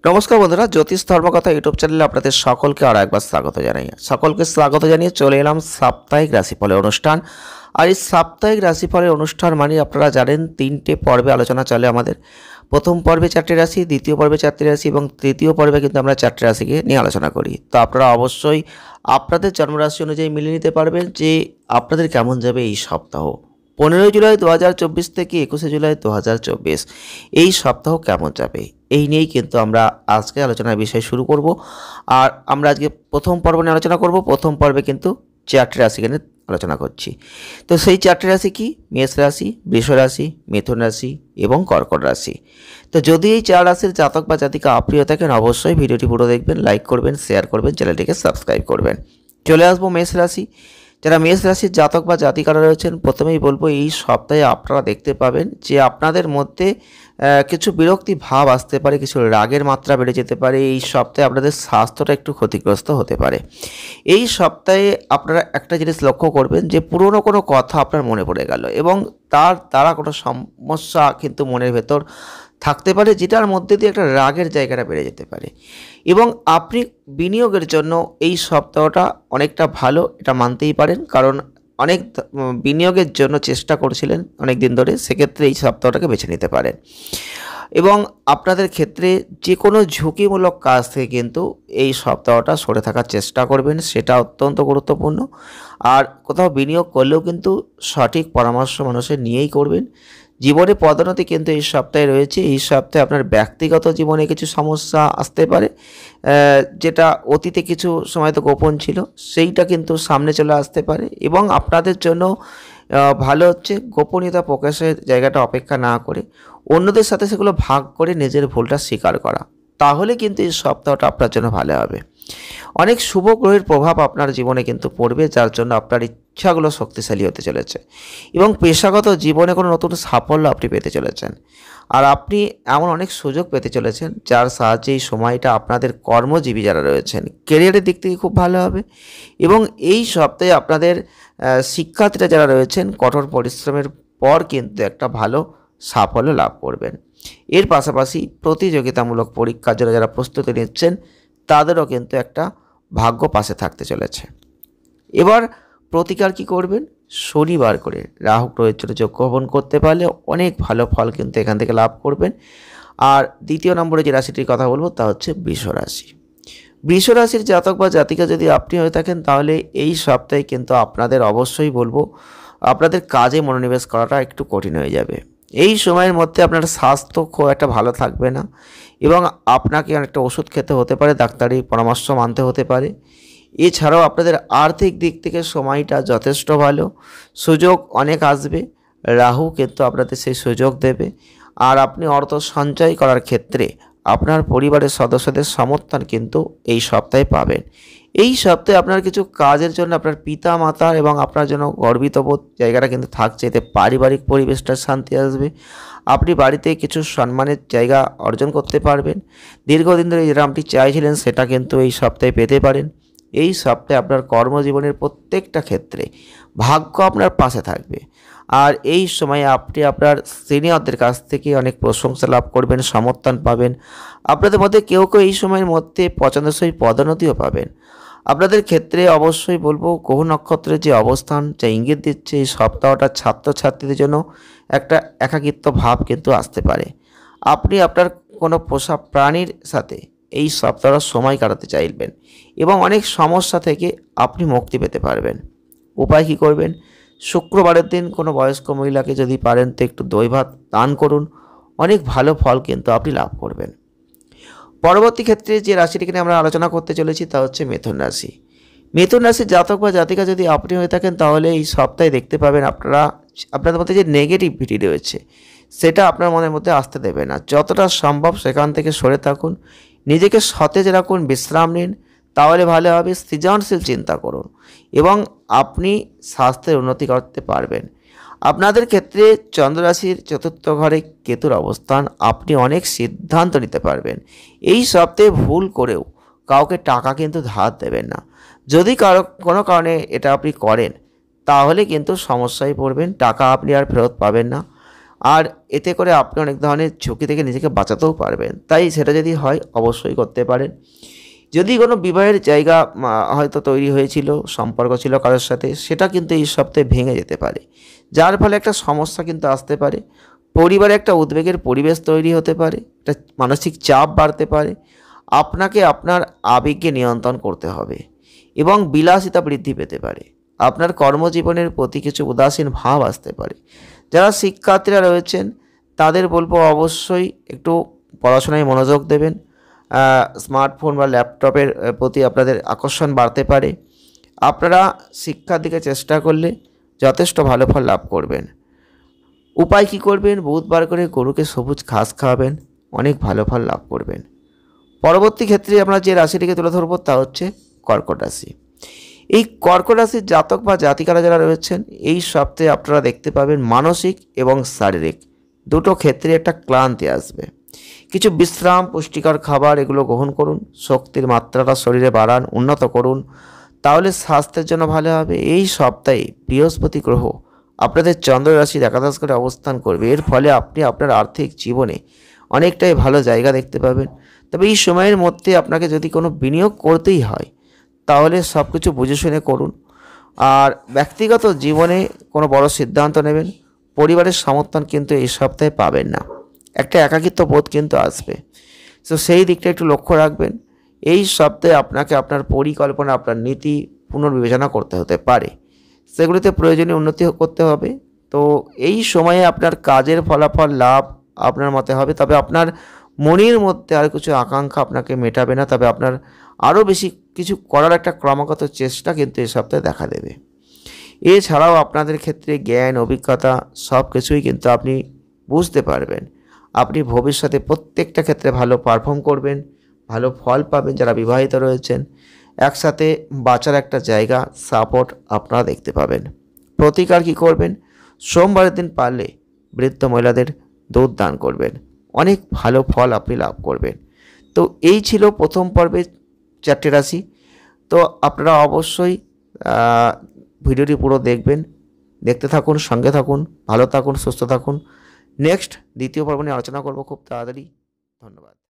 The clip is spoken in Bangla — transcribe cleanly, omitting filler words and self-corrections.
নমস্কার বন্ধুরা, জ্যোতিষ ধর্মকথা ইউটিউব চ্যানেলে আপনাদের সকলকে আরও একবার স্বাগত জানিয়ে চলে এলাম সাপ্তাহিক রাশিফলের অনুষ্ঠান। আর এই সাপ্তাহিক রাশিফলের অনুষ্ঠান মানে আপনারা জানেন তিনটে পর্বে আলোচনা চলে আমাদের। প্রথম পর্বে 4টে রাশি, দ্বিতীয় পর্বে 4টে রাশি এবং তৃতীয় পর্বে কিন্তু আমরা 4টে রাশিকে নিয়ে আলোচনা করি। তো আপনারা অবশ্যই আপনাদের জন্মরাশি অনুযায়ী মিলিয়ে নিতে পারবেন যে আপনাদের কেমন যাবে এই সপ্তাহ। 15 জুলাই 2024 থেকে 21 জুলাই 2024 এই সপ্তাহ কেমন যাবে এই নিয়েই কিন্তু আমরা আজকে আলোচনার বিষয় শুরু করব। আর আমরা আজকে প্রথম পর্ব নিয়ে আলোচনা করব। প্রথম পর্বে কিন্তু 4টে রাশিকে নিয়ে আলোচনা করছি। তো সেই 4টে রাশি কি? মেষ রাশি, বৃষ রাশি, মিথুন রাশি এবং কর্কট রাশি। তো যদি এই 4 রাশির জাতক বা জাতিকা আপনি হয়ে থাকেন অবশ্যই ভিডিওটি পুরো দেখবেন, লাইক করবেন, শেয়ার করবেন, চ্যানেলটিকে সাবস্ক্রাইব করবেন। চলে আসবো মেষ রাশি। যারা মেষ রাশির জাতক বা জাতিকারা রয়েছেন, প্রথমেই বলবো এই সপ্তাহে আপনারা দেখতে পাবেন যে আপনাদের মধ্যে কিছু বিরক্তি ভাব আসতে পারে, কিছু রাগের মাত্রা বেড়ে যেতে পারে। এই সপ্তাহে আপনাদের স্বাস্থ্যটা একটু ক্ষতিগ্রস্ত হতে পারে। এই সপ্তাহে আপনারা একটা জিনিস লক্ষ্য করবেন যে পুরনো কোনো কথা আপনার মনে পড়ে গেল এবং তার দ্বারা কোনো সমস্যা কিন্তু মনের ভেতর থাকতে পারে, যেটার মধ্যে দিয়ে একটা রাগের জায়গাটা বেড়ে যেতে পারে। এবং আপনি বিনিয়োগের জন্য এই সপ্তাহটা অনেকটা ভালো, এটা মানতেই পারেন, কারণ অনেক বিনিয়োগের জন্য চেষ্টা করছিলেন অনেক দিন ধরে, সেক্ষেত্রে এই সপ্তাহটাকে বেছে নিতে পারেন। এবং আপনাদের ক্ষেত্রে যে কোনো ঝুঁকিমূলক কাজ থেকে কিন্তু এই সপ্তাহটা সরে থাকার চেষ্টা করবেন, সেটা অত্যন্ত গুরুত্বপূর্ণ। আর কোথাও বিনিয়োগ করলেও কিন্তু সঠিক পরামর্শ মানুষের নিয়েই করবেন। জীবনে পদোন্নতি কিন্তু এই সপ্তাহে রয়েছে। এই সপ্তাহে আপনার ব্যক্তিগত জীবনে কিছু সমস্যা আসতে পারে, যেটা অতীতে কিছু সময় তো গোপন ছিল, সেইটা কিন্তু সামনে চলে আসতে পারে। এবং আপনাদের জন্য ভালো হচ্ছে গোপনীয়তা প্রকাশের জায়গাটা অপেক্ষা না করে অন্যদের সাথে সেগুলো ভাগ করে নিজের ভুলটা স্বীকার করা, তাহলে কিন্তু এই সপ্তাহটা আপনার জন্য ভালো হবে। অনেক শুভ গ্রহের প্রভাব আপনার জীবনে কিন্তু পড়বে, যার জন্য আপনার ইচ্ছাগুলো শক্তিশালী হতে চলেছে এবং পেশাগত জীবনে কোনো নতুন সাফল্য আপনি পেতে চলেছেন। আর আপনি এমন অনেক সুযোগ পেতে চলেছেন যার সাহায্যে এই সময়টা আপনাদের কর্মজীবী যারা রয়েছেন কেরিয়ারের দিক থেকে খুব ভালো হবে। এবং এই সপ্তাহে আপনাদের শিক্ষার্থীরা যারা রয়েছেন কঠোর পরিশ্রমের পর কিন্তু একটা ভালো সাফল্য লাভ করবেন। এর পাশাপাশি প্রতিযোগিতামূলক পরীক্ষার জন্য যারা প্রস্তুতি নিচ্ছেন তাদেরও কিন্তু একটা ভাগ্য পাশে থাকতে চলেছে। এবার প্রতিকার কি করবেন? শনিবার করে রাহু গ্রহের জন্য যজ্ঞ হবন করতে পারলে অনেক ভালো ফল কিন্তু এখান থেকে লাভ করবেন। আর দ্বিতীয় নম্বরে যে রাশিটির কথা বলবো তা হচ্ছে বৃষ রাশি। বৃষ রাশির জাতক বা জাতিকা যদি আপনি হয়ে থাকেন তাহলে এই সপ্তাহে কিন্তু আপনাদের অবশ্যই বলবো আপনাদের কাজে মনোনিবেশ করাটা একটু কঠিন হয়ে যাবে। এই সময়ের মধ্যে আপনার স্বাস্থ্য খুব একটা ভালো থাকবে না এবং আপনাকে অনেকটা ওষুধ খেতে হতে পারে, ডাক্তারি পরামর্শ মানতে হতে পারে। এছাড়াও আপনাদের আর্থিক দিক থেকে সময়টা যথেষ্ট ভালো, সুযোগ অনেক আসবে। রাহু কিন্তু আপনাদের সেই সুযোগ দেবে। আর আপনি অর্থ সঞ্চয় করার ক্ষেত্রে আপনার পরিবারের সদস্যদের সমর্থন কিন্তু এই সপ্তাহে পাবেন। এই সপ্তাহে আপনার কিছু কাজের জন্য আপনার পিতা মাতা এবং আপনার জন্য গর্বিতবোধ জায়গাটা কিন্তু থাকছে, এতে পারিবারিক পরিবেশটা শান্তি আসবে। আপনি বাড়িতে কিছু সম্মানের জায়গা অর্জন করতে পারবেন। দীর্ঘদিন ধরে যেটা আপনি চাইছিলেন সেটা কিন্তু এই সপ্তাহে পেতে পারেন। এই সপ্তাহে আপনার কর্মজীবনের প্রত্যেকটা ক্ষেত্রে ভাগ্য আপনার পাশে থাকবে। আর এই সময়ে আপনি আপনার সিনিয়রদের কাছ থেকে অনেক প্রশংসা লাভ করবেন, সমর্থন পাবেন। আপনাদের মধ্যে কেউ কেউ এই সময়ের মধ্যে পছন্দসই পদোন্নতিও পাবেন। আপনাদের ক্ষেত্রে অবশ্যই বলবো গ্রহ নক্ষত্রের যে অবস্থান যা ইঙ্গিত দিচ্ছে এই সপ্তাহটা ছাত্রছাত্রীদের জন্য একটা একাকিত্ব ভাব কিন্তু আসতে পারে। আপনি আপনার কোনো পোষা প্রাণীর সাথে এই সপ্তাহটা সময় কাটাতে চাইবেন এবং অনেক সমস্যা থেকে আপনি মুক্তি পেতে পারবেন। উপায় কী করবেন? শুক্রবারের দিন কোনো বয়স্ক মহিলাকে যদি পারেন তো একটু দই ভাত দান করুন, অনেক ভালো ফল কিন্তু আপনি লাভ করবেন। পরবর্তী ক্ষেত্রে যে রাশিটিকে নিয়ে আমরা আলোচনা করতে চলেছি তা হচ্ছে মিথুন রাশি। মিথুন রাশির জাতক বা জাতিকা যদি আপনি হয়ে থাকেন তাহলে এই সপ্তাহে দেখতে পাবেন আপনাদের মধ্যে যে নেগেটিভিটি রয়েছে সেটা আপনার মনের মধ্যে আসতে দেবে না। যতটা সম্ভব সেখান থেকে সরে থাকুন, নিজেকে সতেজ রাখুন, বিশ্রাম নিন, তাহলে ভালো হবে। সৃজনশীল চিন্তা করুন এবং আপনি স্বাস্থ্যের উন্নতি করতে পারবেন। আপনাদের ক্ষেত্রে চন্দ্ররাশির চতুর্থ ঘরে কেতুর অবস্থান, আপনি অনেক সিদ্ধান্ত নিতে পারবেন। এই সপ্তাহে ভুল করেও কাউকে টাকা কিন্তু ধার দেবেন না। যদি কোনো কারণে এটা আপনি করেন তাহলে কিন্তু সমস্যায় পড়বেন, টাকা আপনি আর ফেরত পাবেন না। আর এতে করে আপনি অনেক ধরনের ঝুঁকি থেকে নিজেকে বাঁচাতেও পারবেন। তাই সেটা যদি হয় অবশ্যই করতে পারেন। যদি কোনো বিবাহের জায়গা হয়তো তৈরি হয়েছিল, সম্পর্ক ছিল কারোর সাথে, সেটা কিন্তু এই সপ্তাহে ভেঙে যেতে পারে। যার ফলে একটা সমস্যা কিন্তু আসতে পারে। পরিবারে একটা উদ্বেগের পরিবেশ তৈরি হতে পারে, একটা মানসিক চাপ বাড়তে পারে। আপনাকে আপনার আবেগকে নিয়ন্ত্রণ করতে হবে এবং বিলাসিতা বৃদ্ধি পেতে পারে। আপনার কর্মজীবনের প্রতি কিছু উদাসীন ভাব আসতে পারে। যারা শিক্ষার্থীরা রয়েছেন তাদের বলবো অবশ্যই একটু পড়াশোনায় মনোযোগ দেবেন। স্মার্টফোন বা ল্যাপটপের প্রতি আপনাদের আকর্ষণ বাড়তে পারে। আপনারা শিক্ষার দিকে চেষ্টা করলে যথেষ্ট ভালো ফল লাভ করবেন। উপায় কী করবেন? বুধবার করে গরুকে সবুজ ঘাস খাওয়াবেন, অনেক ভালো ফল লাভ করবেন। পরবর্তী ক্ষেত্রে আমরা যে রাশিটিকে তুলে ধরবো তা হচ্ছে কর্কট রাশি। এই কর্কট রাশির জাতক বা জাতিকারা যারা রয়েছেন এই সপ্তাহে আপনারা দেখতে পাবেন মানসিক এবং শারীরিক দুটো ক্ষেত্রে একটা ক্লান্তি আসবে। কিছু বিশ্রাম, পুষ্টিকর খাবার এগুলো গ্রহণ করুন, শক্তির মাত্রাটা শরীরে বাড়ান, উন্নত করুন, তাহলে স্বাস্থ্যের জন্য ভালো হবে। এই সপ্তাহে বৃহস্পতি গ্রহ আপনাদের চন্দ্র রাশির একাদশ ঘরে অবস্থান করবে। এর ফলে আপনি আপনার আর্থিক জীবনে অনেকটাই ভালো জায়গা দেখতে পাবেন। তবে এই সময়ের মধ্যে আপনাকে যদি কোনো বিনিয়োগ করতেই হয় তাহলে সব কিছু বুঝে শুনে করুন। আর ব্যক্তিগত জীবনে কোনো বড় সিদ্ধান্ত নেবেন, পরিবারের সমর্থন কিন্তু এই সপ্তাহে পাবেন না, একটা একাকিত্ব বোধ কিন্তু আসবে। তো সেই দিকটা একটু লক্ষ্য রাখবেন। এই সপ্তাহে আপনাকে আপনার পরিকল্পনা, আপনার নীতি পুনর্বিবেচনা করতে হতে পারে, সেগুলিতে প্রয়োজনীয় উন্নতি করতে হবে। তো এই সময়ে আপনার কাজের ফলাফল লাভ আপনার মতে হবে, তবে আপনার মনের মধ্যে আর কিছু আকাঙ্ক্ষা আপনাকে মেটাবে না, তবে আপনার আরও বেশি কিছু করার একটা ক্রমাগত চেষ্টা কিন্তু এই সপ্তাহে দেখা দেবে। এছাড়াও আপনাদের ক্ষেত্রে জ্ঞান, অভিজ্ঞতা সব কিছুই কিন্তু আপনি বুঝতে পারবেন। আপনি ভবিষ্যতে প্রত্যেকটা ক্ষেত্রে ভালো পারফর্ম করবেন, ভালো ফল পাবেন। যারা বিবাহিত রয়েছেন একসাথে বাঁচার একটা জায়গা, সাপোর্ট আপনারা দেখতে পাবেন। প্রতিকার কী করবেন? সোমবারের দিন পারলে বৃদ্ধ মহিলাদের দুধ দান করবেন, অনেক ভালো ফল আপনি লাভ করবেন। তো এই ছিল প্রথম পর্বের 4টে রাশি। তো আপনারা অবশ্যই ভিডিওটি পুরো দেখবেন, দেখতে থাকুন, সঙ্গে থাকুন, ভালো থাকুন, সুস্থ থাকুন। নেক্সট দ্বিতীয় পর্ব নিয়ে আলোচনা করব খুব তাড়াতাড়ি। ধন্যবাদ।